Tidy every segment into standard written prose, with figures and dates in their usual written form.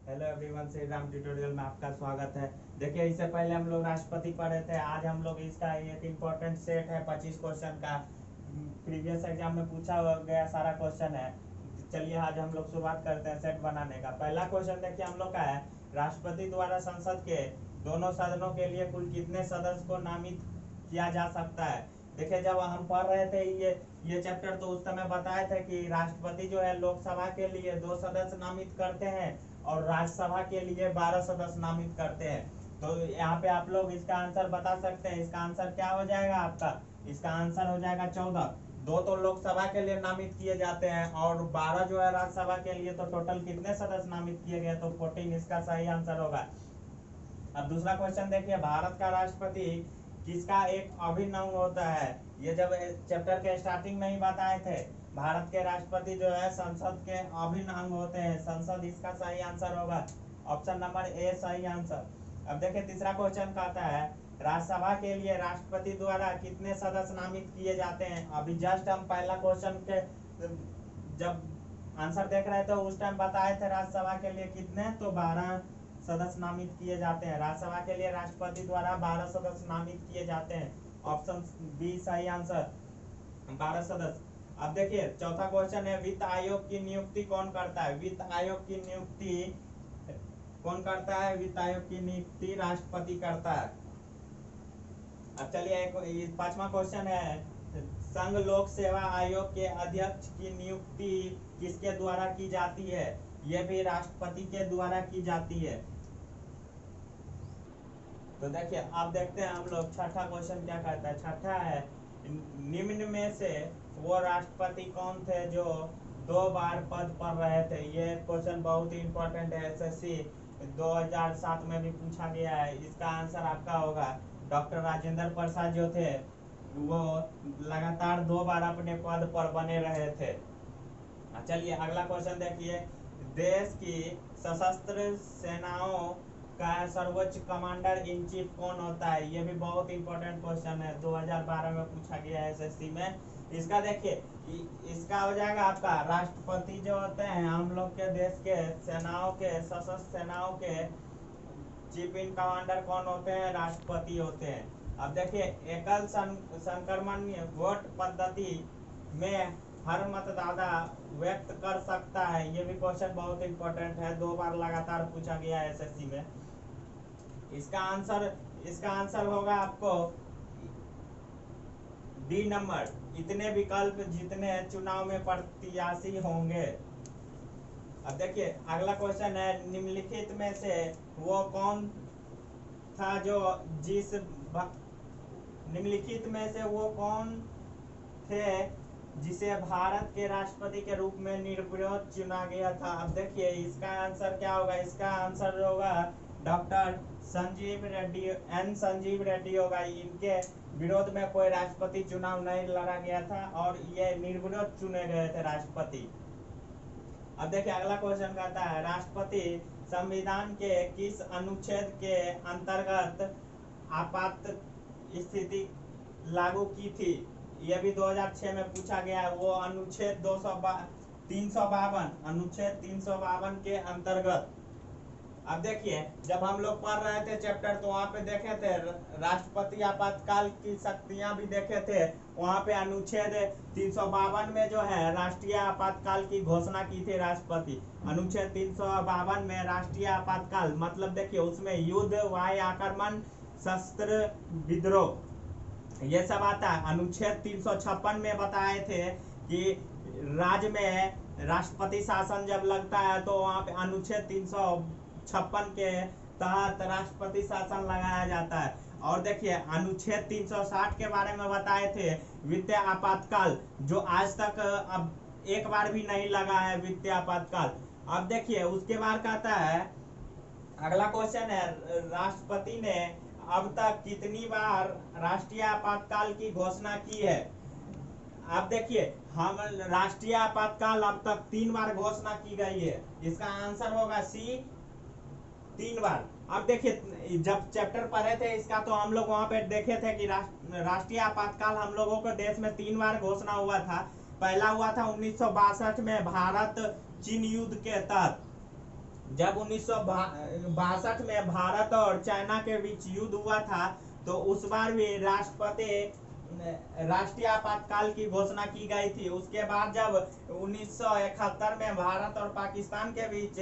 Hello everyone, Shri Ram tutorial में आपका स्वागत है। देखिए, इससे पहले हम लोग राष्ट्रपति पढ़े थे। आज हम लोग इसका एक इम्पोर्टेंट सेट है 25 क्वेश्चन का। प्रीवियस एग्जाम में पूछा गया सारा क्वेश्चन है। चलिए आज हम लोग शुरुआत करते हैं सेट बनाने का। पहला क्वेश्चन देखिए हम लोग का है, राष्ट्रपति द्वारा संसद के दोनों सदनों के लिए कुल कितने सदस्य को नामित किया जा सकता है। देखिए, जब हम पढ़ रहे थे ये चैप्टर, तो उस समय बताए थे कि राष्ट्रपति जो है लोकसभा के लिए 2 सदस्य नामित करते हैं और राज्यसभा के लिए 12 सदस्य नामित करते हैं। तो यहाँ पे आप लोग इसका आंसर बता सकते हैं। इसका आंसर क्या हो जाएगा आपका? इसका आंसर हो जाएगा 14। 2 तो लोकसभा के लिए नामित किए जाते हैं और 12 जो है राज्यसभा के लिए। तो टोटल कितने सदस्य नामित किए गए? तो 14 इसका सही आंसर होगा। अब दूसरा क्वेश्चन देखिए, भारत का राष्ट्रपति किसका एक अभिन्न अंग होता है? ये जब चैप्टर के स्टार्टिंग में ही बताए थे, भारत के राष्ट्रपति जो है संसद के अभिन्न अंग होते हैं। संसद इसका सही आंसर होगा। ऑप्शन नंबर ए सही आंसर। अब देखिए तीसरा क्वेश्चन कहता है, राज्यसभा के लिए राष्ट्रपति द्वारा कितने सदस्य नामित किए जाते हैं? अभी जस्ट हम पहला क्वेश्चन के जब आंसर देख रहे थे उस टाइम बताए थे राज्यसभा के लिए कितने, तो 12 सदस्य नामित किए जाते हैं। राज्यसभा के लिए राष्ट्रपति द्वारा 12 सदस्य नामित किए जाते हैं। ऑप्शन बी सही आंसर, 12 सदस्य। अब देखिए चौथा क्वेश्चन है, वित्त आयोग की नियुक्ति कौन करता है? वित्त आयोग की नियुक्ति कौन करता है? वित्त आयोग की नियुक्ति राष्ट्रपति करता है। अब चलिए एक पांचवा क्वेश्चन है, संघ लोक सेवा आयोग के अध्यक्ष की नियुक्ति किसके द्वारा की जाती है? यह भी राष्ट्रपति के द्वारा की जाती है। तो देखिए आप देखते हैं हम लोग छठा क्वेश्चन क्या कहता है। छठा है, निम्न में से वो राष्ट्रपति कौन थे जो 2 बार पद पर रहे थे? ये क्वेश्चन बहुत ही इंपॉर्टेंट है। एसएससी 2007 में भी पूछा गया है। इसका आंसर आपका होगा डॉक्टर राजेंद्र प्रसाद जो थे, वो लगातार 2 बार अपने पद पर बने रहे थे। चलिए अगला क्वेश्चन देखिए, देश की सशस्त्र सेनाओं का सर्वोच्च कमांडर इन चीफ कौन होता है? ये भी बहुत इंपॉर्टेंट क्वेश्चन है, 2012 में पूछा गया है एसएससी में। इसका देखिए इसका हो जाएगा आपका, राष्ट्रपति जो होते हैं हम लोग के देश के सेनाओं के, सशस्त्र सेनाओं के चीफ इन कमांडर कौन होते हैं? राष्ट्रपति होते हैं। अब देखिए, एकल संक्रमणीय वोट पद्धति में हर मतदाता व्यक्त कर सकता है। ये भी क्वेश्चन बहुत इंपॉर्टेंट है, 2 बार लगातार पूछा गया है एसएससी में। इसका आंसर होगा आपको डी नंबर, इतने विकल्प जितने चुनाव में प्रत्याशी होंगे। अब देखिए अगला क्वेश्चन है, निम्नलिखित में से वो कौन था जो निम्नलिखित में से वो कौन थे जिसे भारत के राष्ट्रपति के रूप में निर्विरोध चुना गया था? अब देखिए इसका आंसर क्या होगा? इसका आंसर होगा डॉक्टर संजीव रेड्डी, एन संजीव रेड्डी होगा। इनके विरोध में कोई राष्ट्रपति चुनाव नहीं लड़ा गया था और ये निर्विरोध चुने गए थे राष्ट्रपति। अब देखिए अगला क्वेश्चन कहता है, राष्ट्रपति संविधान के किस अनुच्छेद के अंतर्गत आपात स्थिति लागू की थी? यह भी 2006 में पूछा गया है। वो अनुच्छेद 352, अनुच्छेद 352 के अंतर्गत। अब देखिए जब हम लोग पढ़ रहे थे चैप्टर, तो वहाँ पे देखे थे राष्ट्रपति आपातकाल की शक्तियां भी देखे थे। वहाँ पे अनुच्छेद 352 में जो है राष्ट्रीय आपातकाल की घोषणा की थी राष्ट्रपति। अनुच्छेद 352 में राष्ट्रीय आपातकाल मतलब देखिए उसमें युद्ध, वायु आक्रमण, शस्त्र विद्रोह ये सब आता है। अनुच्छेद 356 में बताए थे कि राज्य में राष्ट्रपति शासन जब लगता है तो वहाँ पे अनुच्छेद 356 के तहत राष्ट्रपति शासन लगाया जाता है। और देखिए अनुच्छेद 360 के बारे में बताए थे, वित्तीय आपातकाल, जो आज तक अब एक बार भी नहीं लगा है वित्तीय आपातकाल। अब देखिए उसके बाद कहता है, अगला क्वेश्चन है, राष्ट्रपति ने अब तक कितनी बार राष्ट्रीय आपातकाल की घोषणा की है? अब देखिए हम राष्ट्रीय आपातकाल अब तक 3 बार घोषणा की गई है। इसका आंसर होगा सी, 3 बार। अब देखिए जब चैप्टर पढ़े थे इसका, तो हम लोग वहां पे देखे थे कि राष्ट्रीय आपातकाल हम लोगों को देश में 3 बार घोषणा हुआ था। पहला हुआ था 1962 में भारत चीन युद्ध के तहत, जब 1962 में भारत और चाइना के बीच युद्ध हुआ था, तो उस बार भी राष्ट्रीय आपातकाल की घोषणा की गई थी। उसके बाद जब 1971 में भारत और पाकिस्तान के बीच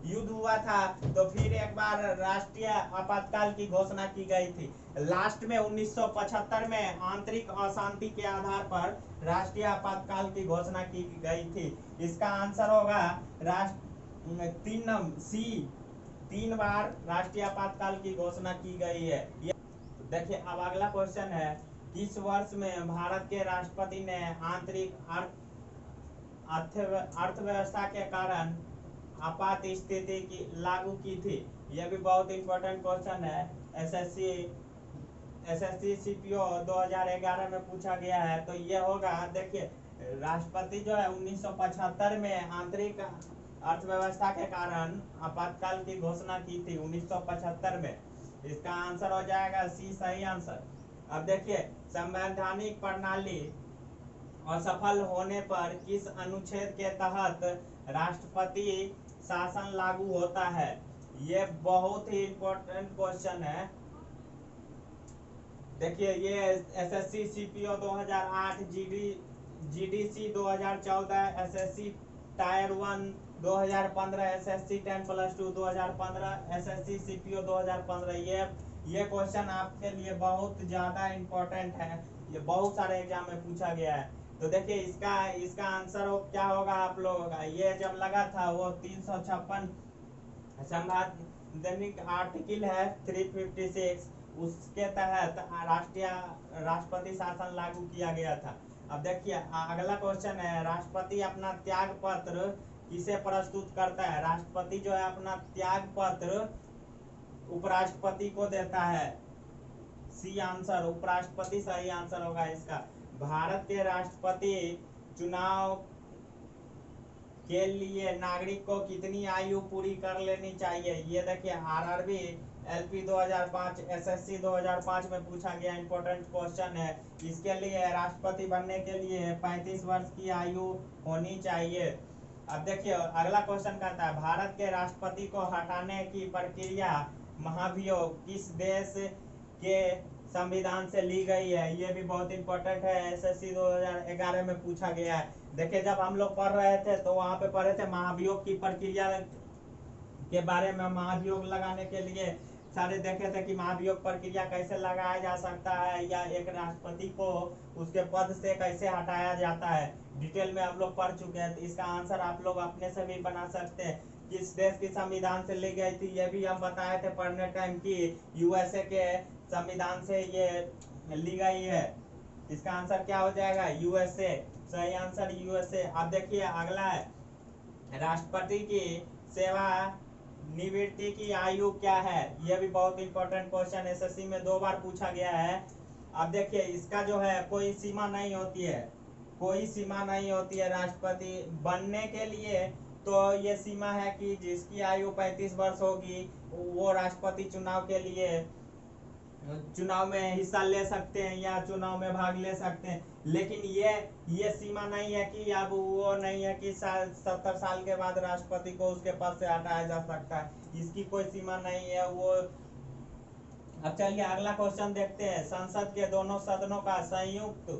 युद्ध हुआ था, तो फिर एक बार राष्ट्रीय आपातकाल की घोषणा की गई थी। लास्ट में 1975 में आंतरिक अशांति के आधार पर राष्ट्रीय आपातकाल की घोषणा की गई थी। इसका आंसर होगा तीन बार राष्ट्रीय आपातकाल की घोषणा की गई है। देखिए, अब अगला क्वेश्चन है, किस वर्ष में भारत के राष्ट्रपति ने आंतरिक अर्थव्यवस्था के कारण आपात स्थिति की लागू की थी? यह भी बहुत इंपॉर्टेंट क्वेश्चन है। एसएससी सीपीओ 2011 में पूछा गया है। तो ये होगा, देखिए, राष्ट्रपति जो है 1975 में आंतरिक अर्थव्यवस्था के कारण आपातकाल की घोषणा की थी 1975 में। इसका आंसर हो जाएगा सी, सही आंसर। अब देखिए, संवैधानिक प्रणाली असफल होने पर किस अनुच्छेद के तहत राष्ट्रपति शासन लागू होता है? ये बहुत ही इंपॉर्टेंट क्वेश्चन है। देखिए, ये SSC CPO 2008, GDC 2014, SSC tyre 1 2015, SSC 10+2 2015, SSC CPO 2015। ये क्वेश्चन आपके लिए बहुत ज्यादा इंपॉर्टेंट है। ये बहुत सारे एग्जाम में पूछा गया है। तो देखिए, इसका आंसर क्या होगा आप लोगों का? ये जब लगा था वो 356 संवैधानिक आर्टिकल है 356, उसके तहत राष्ट्रपति शासन लागू किया गया था। अब देखिए, अगला क्वेश्चन है, राष्ट्रपति अपना त्याग पत्र किसे प्रस्तुत करता है? राष्ट्रपति जो है अपना त्याग पत्र उपराष्ट्रपति को देता है। सी आंसर, उपराष्ट्रपति सही आंसर होगा इसका। भारत के राष्ट्रपति चुनाव के लिए नागरिक को कितनी आयु पूरी कर लेनी चाहिए? ये देखिए, आरआरबी एलपी 2005, एसएससी 2005 में पूछा गया इंपॉर्टेंट क्वेश्चन है। इसके लिए राष्ट्रपति बनने के लिए 35 वर्ष की आयु होनी चाहिए। अब देखिए, अगला क्वेश्चन कहता है, भारत के राष्ट्रपति को हटाने की प्रक्रिया महाभियोग किस देश के संविधान से ली गई है? ये भी बहुत इंपॉर्टेंट है, एसएससी 2011 में पूछा गया है। देखिए, जब हम लोग पढ़ रहे थे तो वहां पे पढ़े थे महाभियोग की प्रक्रिया के बारे में। महाभियोग लगाने के लिए सारे देखे थे कि महाभियोग प्रक्रिया कैसे लगाया जा सकता है, या एक राष्ट्रपति को उसके पद से कैसे हटाया जाता है। डिटेल में हम लोग पढ़ चुके हैं। तो इसका आंसर आप लोग अपने से भी बना सकते हैं। किस देश की संविधान से ली गई थी, ये भी हम बताए थे पढ़ने टाइम की यूएसए के संविधान से ये ली गई है। इसका आंसर क्या हो जाएगा? यूएसए, सही आंसर यूएसए। अब देखिए, अगला है, राष्ट्रपति की सेवा निवृत्ति की आयु क्या है? यह भी बहुत इंपॉर्टेंट क्वेश्चन एसएससी में 2 बार पूछा गया है। अब देखिए, इसका जो है कोई सीमा नहीं होती है, कोई सीमा नहीं होती है राष्ट्रपति बनने के लिए। तो ये सीमा है कि जिसकी आयु 35 वर्ष होगी वो राष्ट्रपति चुनाव में हिस्सा ले सकते हैं या चुनाव में भाग ले सकते हैं। लेकिन ये सीमा नहीं है कि अब वो नहीं है कि 70 साल के बाद राष्ट्रपति को उसके पद से हटाया जा सकता है। इसकी कोई सीमा नहीं है वो। अब चलिए अगला क्वेश्चन देखते हैं, संसद के दोनों सदनों का संयुक्त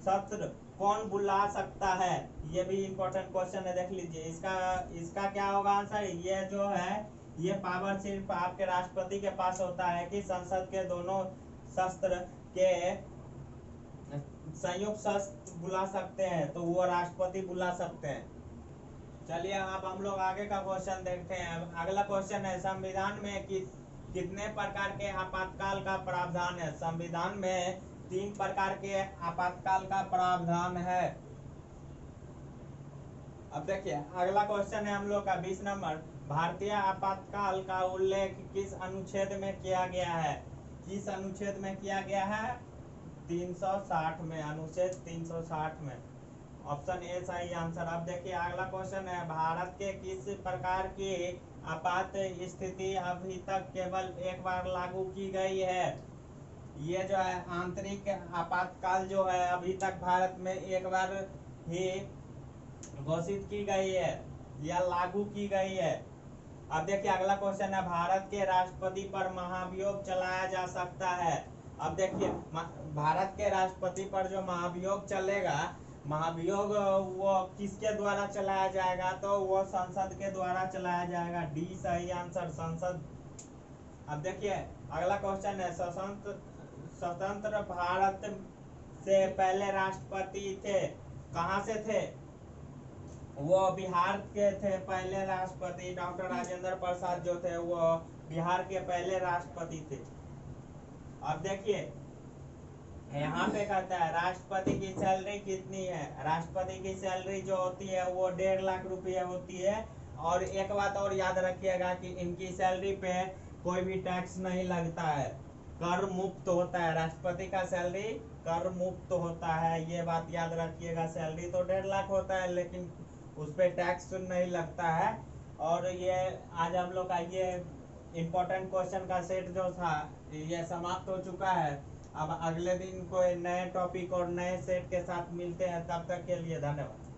सत्र कौन बुला सकता है? ये भी इंपॉर्टेंट क्वेश्चन है, देख लीजिए। इसका क्या होगा आंसर? ये जो है, ये पावर सिर्फ आपके राष्ट्रपति के पास होता है कि संसद के दोनों सत्र के संयुक्त सत्र बुला सकते हैं, तो वो राष्ट्रपति बुला सकते हैं। चलिए अब हम लोग आगे का क्वेश्चन देखते हैं। अगला क्वेश्चन है, संविधान में कितने प्रकार के आपातकाल का प्रावधान है? संविधान में 3 प्रकार के आपातकाल का प्रावधान है। अब देखिए, अगला क्वेश्चन है हम लोग का 20 नंबर, भारतीय आपातकाल का उल्लेख किस अनुच्छेद में किया गया है? किस अनुच्छेद में किया गया है? 360 में, अनुच्छेद 360 में। ऑप्शन ए सही आंसर। अब देखिए अगला क्वेश्चन है, भारत के किस प्रकार की आपात स्थिति अभी तक केवल एक बार लागू की गई है? ये जो है आंतरिक आपातकाल जो है अभी तक भारत में एक बार ही घोषित की गई है। या लागू की गई है। अब देखिए अगला क्वेश्चन है, भारत के राष्ट्रपति पर महाभियोग चलाया जा सकता है। अब देखिए भारत के राष्ट्रपति पर जो महाभियोग चलेगा, महाभियोग वो किसके द्वारा चलाया जाएगा, तो वो संसद के द्वारा चलाया जाएगा। डी सही आंसर, संसद। अब देखिए अगला क्वेश्चन है, स्वतंत्र भारत से पहले राष्ट्रपति थे, कहाँ से थे, वो बिहार के थे पहले राष्ट्रपति। डॉक्टर राजेंद्र प्रसाद जो थे वो बिहार के पहले राष्ट्रपति थे। अब देखिए यहाँ पे कहता है राष्ट्रपति की सैलरी कितनी है। राष्ट्रपति की सैलरी जो होती है वो 1.5 लाख रुपये होती है। और एक बात और याद रखिएगा कि इनकी सैलरी पे कोई भी टैक्स नहीं लगता है, कर मुक्त होता है। राष्ट्रपति का सैलरी कर मुक्त होता है, ये बात याद रखिएगा। सैलरी तो 1.5 लाख होता है लेकिन उस पर टैक्स नहीं लगता है। और ये आज हम लोग का ये इम्पोर्टेंट क्वेश्चन का सेट जो था ये समाप्त हो चुका है। अब अगले दिन कोई नए टॉपिक और नए सेट के साथ मिलते हैं, तब तक के लिए धन्यवाद।